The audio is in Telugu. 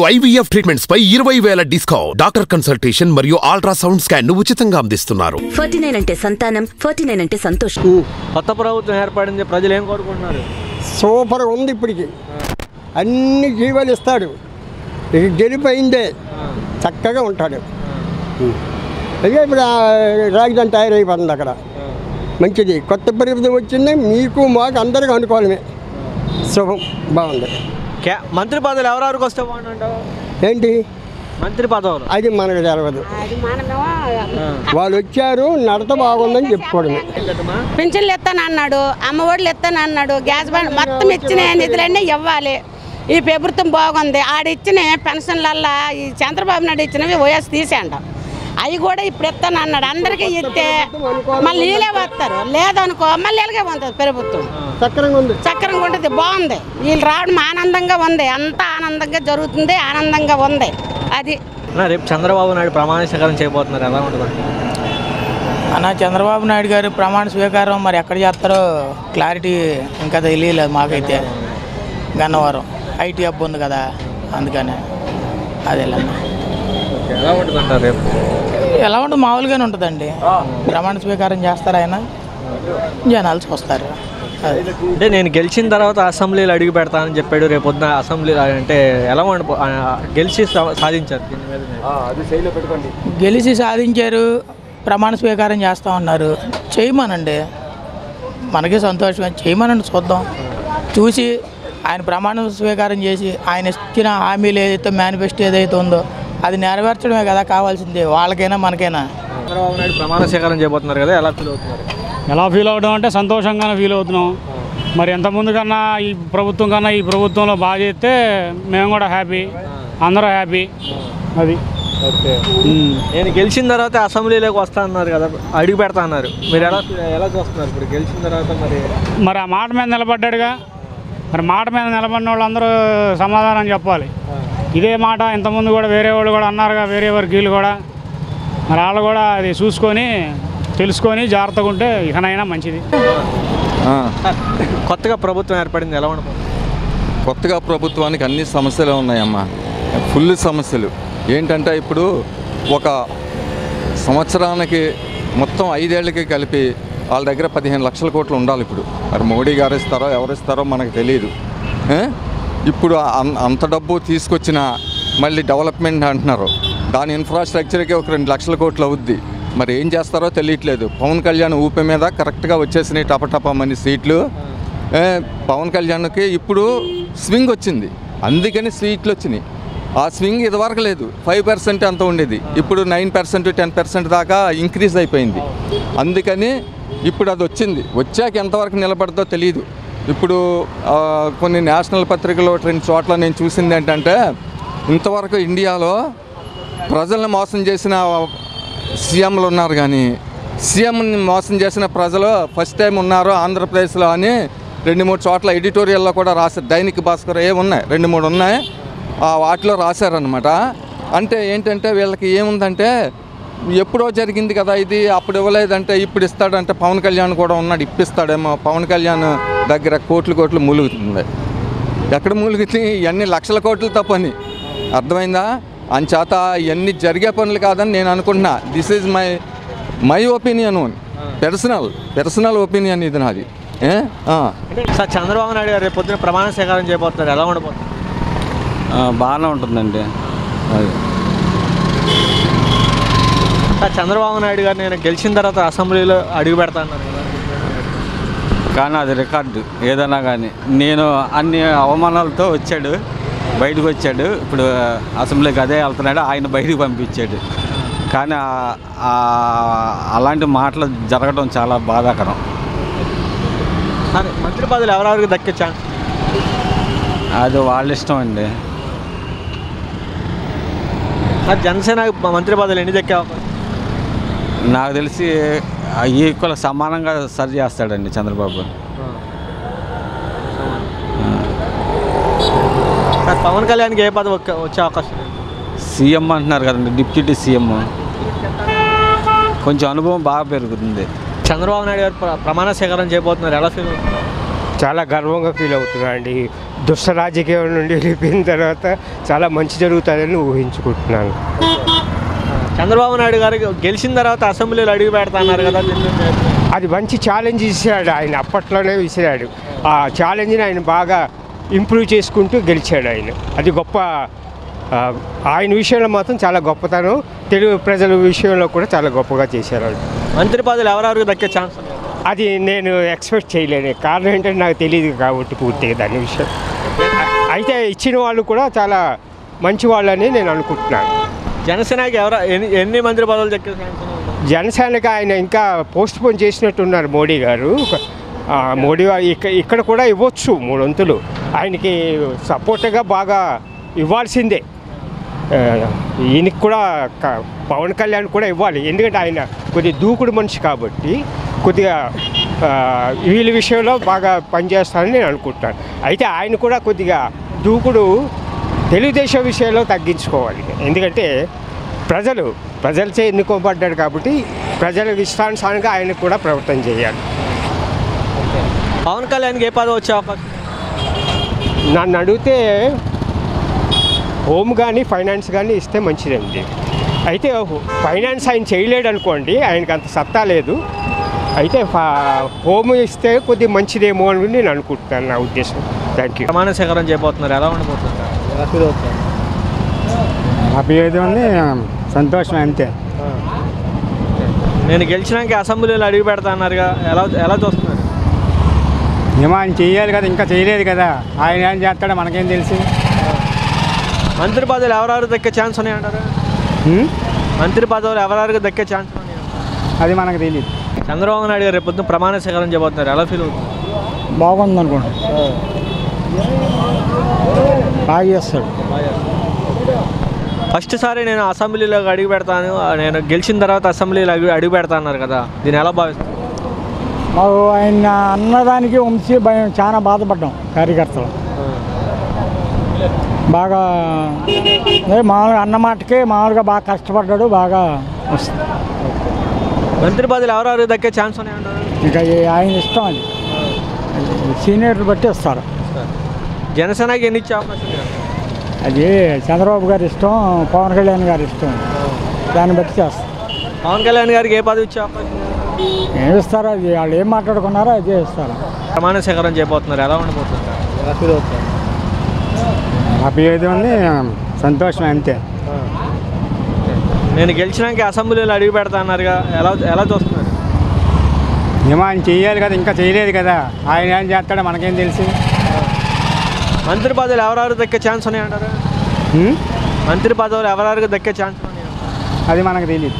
IVF ట్రీట్మెంట్స్ పై 20,000 డిస్కౌంట్. డాక్టర్ కన్సల్టేషన్ మరియు అల్ట్రాసౌండ్ స్కాన్ ను ఉచితంగా అందిస్తున్నారు. 49 అంటే సంతానం, 49 అంటే సంతోషం. కొత్త ప్రభుత్వం ఏర్పడింది, ప్రజలు ఏం కోరుకుంటున్నారు? సూపర్ ఉంది. ఇప్పటికి అన్ని జీవాలు ఇస్తాడు. గెలిపోయిందే చక్కగా ఉంటాడు. అదే ఇప్పుడు రాజధాని తయారైపోతుంది అక్కడ. మంచిది. కొత్త ప్రభుత్వం వచ్చింది. మీకు మాకు అందరికీ అనుకూలమే. శుభం. బాగుంది. మంత్రి పదవులు ఎవరెవరికి వస్తే బాగుంటావు? ఏంటి మంత్రి పదవులు? అది మనకు తెలవదు. వాళ్ళు వచ్చారు, నడత బాగుందని చెప్పుకోవడమే. పింఛన్లు ఎత్తానన్నాడు, అమ్మఒడిలు ఎత్తానన్నాడు, గ్యాస్ బండ్ మొత్తం ఇచ్చిన నిధులన్నీ ఇవ్వాలి. ఈ ప్రభుత్వం బాగుంది. ఆడిచ్చిన పెన్షన్లల్లా ఈ చంద్రబాబు నాయుడు ఇచ్చినవి ఓఎస్ తీసేయండి. అవి కూడా ఇప్పుడు ఎత్తానన్నాడు. అందరికీ ఇస్తే మళ్ళీ వీళ్ళే వస్తారు. లేదనుకో మళ్ళీ ఇలాగే ఉంటుంది ప్రభుత్వం. చక్రంగా ఉంటుంది. బాగుంది. వీళ్ళు రావడం ఆనందంగా ఉంది. అంతా ఆనందంగా జరుగుతుంది. ఆనందంగా ఉంది. అది రేపు చంద్రబాబు నాయుడు ప్రమాణ స్వీకారం చేయబోతున్నారు. ఎలా ఉంటుంది అన్న? చంద్రబాబు నాయుడు గారు ప్రమాణ స్వీకారం మరి ఎక్కడ చేస్తారో క్లారిటీ ఇంకా తెలియలేదు మాకైతే. గన్నవరం ఐటీ హబ్ ఉంది కదా, అందుకనే అదేలా. ఎలా ఉంటుంది అంటారు రేపు? ఎలా ఉంటుంది? మామూలుగానే ఉంటుందండి. ప్రమాణ స్వీకారం చేస్తారు, ఆయన జనాలు చూస్తారు. అంటే నేను గెలిచిన తర్వాత అసెంబ్లీలో అడుగు పెడతానని చెప్పాడు. రేపు పొద్దున అసెంబ్లీలో అంటే ఎలా గెలిచి సాధించారు? గెలిచి సాధించారు, ప్రమాణ స్వీకారం చేస్తూ ఉన్నారు. చేయమనండి, మనకి సంతోషం. చేయమనండి, చూద్దాం. చూసి ఆయన ప్రమాణ స్వీకారం చేసి ఆయన ఇచ్చిన హామీలు ఏదైతే మేనిఫెస్టో ఏదైతే ఉందో అది నెరవేర్చడమే కదా కావాల్సింది, వాళ్ళకైనా మనకైనా. చంద్రబాబు నాయుడు ప్రమాణ స్వీకారం చేయబోతున్నారు కదా, ఎలా ఫీల్ అవుతున్నారు? ఎలా ఫీల్ అవడం అంటే సంతోషంగానే ఫీల్ అవుతున్నాం. మరి ఎంతమంది కన్నా ఈ ప్రభుత్వం కన్నా ఈ ప్రభుత్వంలో బాగా చేస్తే మేము కూడా హ్యాపీ, అందరూ హ్యాపీ. అది నేను గెలిచిన తర్వాత అసెంబ్లీలోకి వస్తా అన్నారు కదా, అడుగు పెడతా అన్నారు. మీరు ఎలా చూస్తున్నారు ఇప్పుడు గెలిచిన తర్వాత? మరి ఆ మాట మీద నిలబడ్డాడుగా. మరి మాట మీద నిలబడిన వాళ్ళందరూ సమాధానం చెప్పాలి. ఇదే మాట ఇంతకుముందు కూడా వేరే వాళ్ళు కూడా అన్నారుగా, వేరే వర్గీయులు కూడా. మరి వాళ్ళు కూడా అది చూసుకొని తెలుసుకొని జాగ్రత్తగా ఉంటే ఇకనైనా మంచిది. కొత్తగా ప్రభుత్వం ఏర్పడింది, ఎలా ఉండదు? కొత్తగా ప్రభుత్వానికి అన్ని సమస్యలు ఉన్నాయమ్మా, ఫుల్ సమస్యలు. ఏంటంటే ఇప్పుడు ఒక సంవత్సరానికి మొత్తం 5 ఏళ్ళకి కలిపి వాళ్ళ దగ్గర 15 లక్షల కోట్లు ఉండాలి. ఇప్పుడు మరి మోడీ గారు ఇస్తారో ఎవరిస్తారో మనకు తెలియదు. ఇప్పుడు అంత డబ్బు తీసుకొచ్చిన మళ్ళీ డెవలప్మెంట్ అంటున్నారు. దాని ఇన్ఫ్రాస్ట్రక్చర్కి ఒక 2 లక్షల కోట్లు అవుద్ది. మరి ఏం చేస్తారో తెలియట్లేదు. పవన్ కళ్యాణ్ ఊపి మీద కరెక్ట్గా వచ్చేసినాయి టపటపమని సీట్లు. పవన్ కళ్యాణ్కి ఇప్పుడు స్వింగ్ వచ్చింది, అందుకని సీట్లు వచ్చినాయి. ఆ స్వింగ్ ఇదివరకు లేదు, 5% అంత ఉండేది. ఇప్పుడు 9%, 10% దాకా ఇంక్రీజ్ అయిపోయింది. అందుకని ఇప్పుడు అది వచ్చింది. వచ్చాక ఎంతవరకు నిలబడదో తెలియదు. ఇప్పుడు కొన్ని నేషనల్ పత్రికలు 2 చోట్ల నేను చూసింది ఏంటంటే, ఇంతవరకు ఇండియాలో ప్రజల్ని మోసం చేసిన సీఎంలు ఉన్నారు, కానీ సీఎంని మోసం చేసిన ప్రజలు ఫస్ట్ టైం ఉన్నారు ఆంధ్రప్రదేశ్లో అని 2-3 చోట్ల ఎడిటోరియల్లో కూడా రాశారు. దైనిక్ భాస్కర్ ఉన్నాయి, 2-3 ఉన్నాయి, వాటిలో రాశారనమాట. అంటే ఏంటంటే వీళ్ళకి ఏముందంటే, ఎప్పుడో జరిగింది కదా ఇది, అప్పుడు ఇవ్వలేదంటే ఇప్పుడు ఇస్తాడంటే పవన్ కళ్యాణ్ కూడా ఉన్నాడు, ఇప్పిస్తాడేమో. పవన్ కళ్యాణ్ దగ్గర కోట్లు మూలుగుతుంది. ఎక్కడ మూలుగుతుంది? ఇవన్నీ లక్షల కోట్లతో పని, అర్థమైందా? అంచేత ఇవన్నీ జరిగే పనులు కాదని నేను అనుకుంటున్నా. This is my opinion, personal opinion ఇది నాది. సార్, చంద్రబాబు నాయుడు గారు రేపు పొద్దున ప్రమాణ స్వీకారం చేయబోతున్నారు, ఎలా ఉండబోతుంది? బాగానే ఉంటుందండి. చంద్రబాబు నాయుడు గారు నేను గెలిచిన తర్వాత అసెంబ్లీలో అడుగు పెడతా అన్నారు కదా, కానీ అది రికార్డు ఏదైనా కానీ. నేను అన్ని అవమానాలతో బయటకు వచ్చాడు. ఇప్పుడు అసెంబ్లీకి అదే వెళ్తున్నాడు, ఆయన బయటకు పంపించాడు. కానీ అలాంటి మాటలు జరగడం చాలా బాధాకరం. సరే, మంత్రి పదవులు ఎవరెవరికి దక్కే ఛాన్స్? అది వాళ్ళ ఇష్టం అండి. జనసేన మంత్రి పదవులు ఎన్ని దక్కే అవకాశం? నాకు తెలిసి ఈక్వల్ సమానంగా సరి చేస్తాడండి చంద్రబాబు. పవన్ కళ్యాణ్కి ఏ పదవి వచ్చే అవకాశం? సీఎం అంటున్నారు కదండి, డిప్యూటీ సీఎం. కొంచెం అనుభవం బాగా పెరుగుతుంది. చంద్రబాబు నాయుడు గారు ప్రమాణ స్వీకారం చేయబోతున్నారు, ఎలా ఫీల్ అవుతుంది? చాలా గర్వంగా ఫీల్ అవుతున్నా అండి. దుష్ట రాజకీయం నుండి వెళ్ళిపోయిన తర్వాత చాలా మంచి జరుగుతుందని ఊహించుకుంటున్నాను. చంద్రబాబు నాయుడు గారు గెలిచిన తర్వాత అసెంబ్లీలో అడుగు పెడతాన్నారు కదా, అది మంచి ఛాలెంజ్ ఇచ్చాడు ఆయన, అప్పట్లోనే విసిరాడు. ఆ ఛాలెంజ్ని ఆయన బాగా ఇంప్రూవ్ చేసుకుంటూ గెలిచాడు ఆయన. అది గొప్ప, ఆయన విషయంలో మాత్రం చాలా గొప్పతనం. తెలుగు ప్రజల విషయంలో కూడా చాలా గొప్పగా చేశారు. మంత్రి పదవులు ఎవరెవరికి దక్కే ఛాన్స్? అది నేను ఎక్స్పెక్ట్ చేయలేను. కారణం ఏంటంటే నాకు తెలియదు కాబట్టి పూర్తిగా దాని విషయం. అయితే ఇచ్చిన వాళ్ళు కూడా చాలా మంచి వాళ్ళని నేను అనుకుంటున్నాను. జనసేనకి ఎన్ని మంత్రి పదవులు దక్కే ఛాన్స్? జనసేనకి ఆయన ఇంకా పోస్ట్ పోన్ చేసినట్టున్నారు మోడీ గారు. మోడీ ఇక్కడ కూడా ఇవ్వచ్చు 3 వంతులు. ఆయనకి సపోర్ట్గా బాగా ఇవ్వాల్సిందే. ఈయనకి కూడా పవన్ కళ్యాణ్ కూడా ఇవ్వాలి. ఎందుకంటే ఆయన కొద్దిగా దూకుడు మనిషి కాబట్టి కొద్దిగా వీళ్ళ విషయంలో బాగా పనిచేస్తారని నేను అనుకుంటున్నాను. అయితే ఆయన కూడా కొద్దిగా దూకుడు తెలుగుదేశం విషయంలో తగ్గించుకోవాలి. ఎందుకంటే ప్రజలచే ఎన్నుకోబడ్డాడు కాబట్టి ప్రజల ఇష్టానుసారంగా ఆయనకు కూడా ప్రవర్తన చేయాలి. పవన్ కళ్యాణ్కి ఏ పదవి వచ్చే అవకాశం? నన్ను అడిగితే హోమ్ కానీ ఫైనాన్స్ కానీ ఇస్తే మంచిదండి. అయితే ఫైనాన్స్ ఆయన చేయలేడు అనుకోండి, ఆయనకు అంత సత్తా లేదు. అయితే హోమ్ ఇస్తే కొద్దిగా మంచిదేమో అని నేను అనుకుంటున్నాను, నా ఉద్దేశం. Thank you. ప్రమాణ స్వీకారం చేయబోతున్నారు, ఎలా ఉండబోతుంది? అభివృద్ధి సంతోషం అంతే. నేను గెలిచినాక అసెంబ్లీలో అడుగు పెడతా అన్నారుగా, ఎలా చూస్తున్నారు? ఏమో ఆయన చేయాలి కదా, ఇంకా చేయలేదు కదా. ఆయన ఏం చేస్తాడో మనకేం తెలుసు. మంత్రి పదవులు ఎవరెవరికి దక్కే ఛాన్స్ ఉన్నాయంటారు? మంత్రి పదవులు ఎవరెవరికి దక్కే ఛాన్స్ ఉన్నాయి? అది మనకు తెలియదు. చంద్రబాబు నాయుడు గారు రేపు పొద్దున్న ప్రమాణ స్వీకారం చేయబోతున్నారు, ఎలా ఫీల్ అవుతుంది? బాగుంది అనుకోండి, బాగా చేస్తాడు. ఫస్ట్ సారి నేను అసెంబ్లీలో అడుగు పెడతాను, నేను గెలిచిన తర్వాత అసెంబ్లీలో అడుగు పెడతా అన్నారు కదా, దీన్ని ఎలా భావిస్తారు? మాకు ఆయన అన్నదానికి వంశీ భయం, చాలా బాధపడ్డాం కార్యకర్తలు. బాగా మామూలుగా అన్నమాటకే మామూలుగా బాగా కష్టపడ్డాడు, బాగా వస్తుంది. మంత్రి పదవులు ఎవరెవరికి దక్కే ఛాన్స్ ఉన్నాయంటారు? ఇంకా ఆయన ఇష్టం, అది సీనియర్లు బట్టి ఇస్తారు. జనసేనకి ఎన్ని ఇచ్చే అవకాశం? అది చంద్రబాబు గారి ఇష్టం, పవన్ కళ్యాణ్ గారి ఇష్టం, దాన్ని బట్టి చేస్తారు. పవన్ కళ్యాణ్ గారికి ఏ పదవి ఇచ్చే అవకాశం? ఏమి ఇస్తారో అది వాళ్ళు ఏం మాట్లాడుకున్నారో అదే ఇస్తారు. ప్రమాణ స్వీకారం చేయబోతున్నారు, ఎలా ఉండబోతుంది? అభివృద్ధి సంతోషం అంతే. నేను గెలిచినాక అసెంబ్లీలో అడుగు పెడతా అన్నారుగా, ఎలా చూస్తున్నారు? ఏమో ఆయన చేయాలి కదా, ఇంకా చేయలేదు కదా. ఆయన ఏం చేస్తాడో మనకేం తెలుసు. మంత్రి పదవులు ఎవరెవరికి దక్కే ఛాన్స్ ఉన్నాయంటారు? మంత్రి పదవులు ఎవరెవరికి దక్కే ఛాన్స్ ఉన్నాయంటారు? అది మనకు తెలియదు.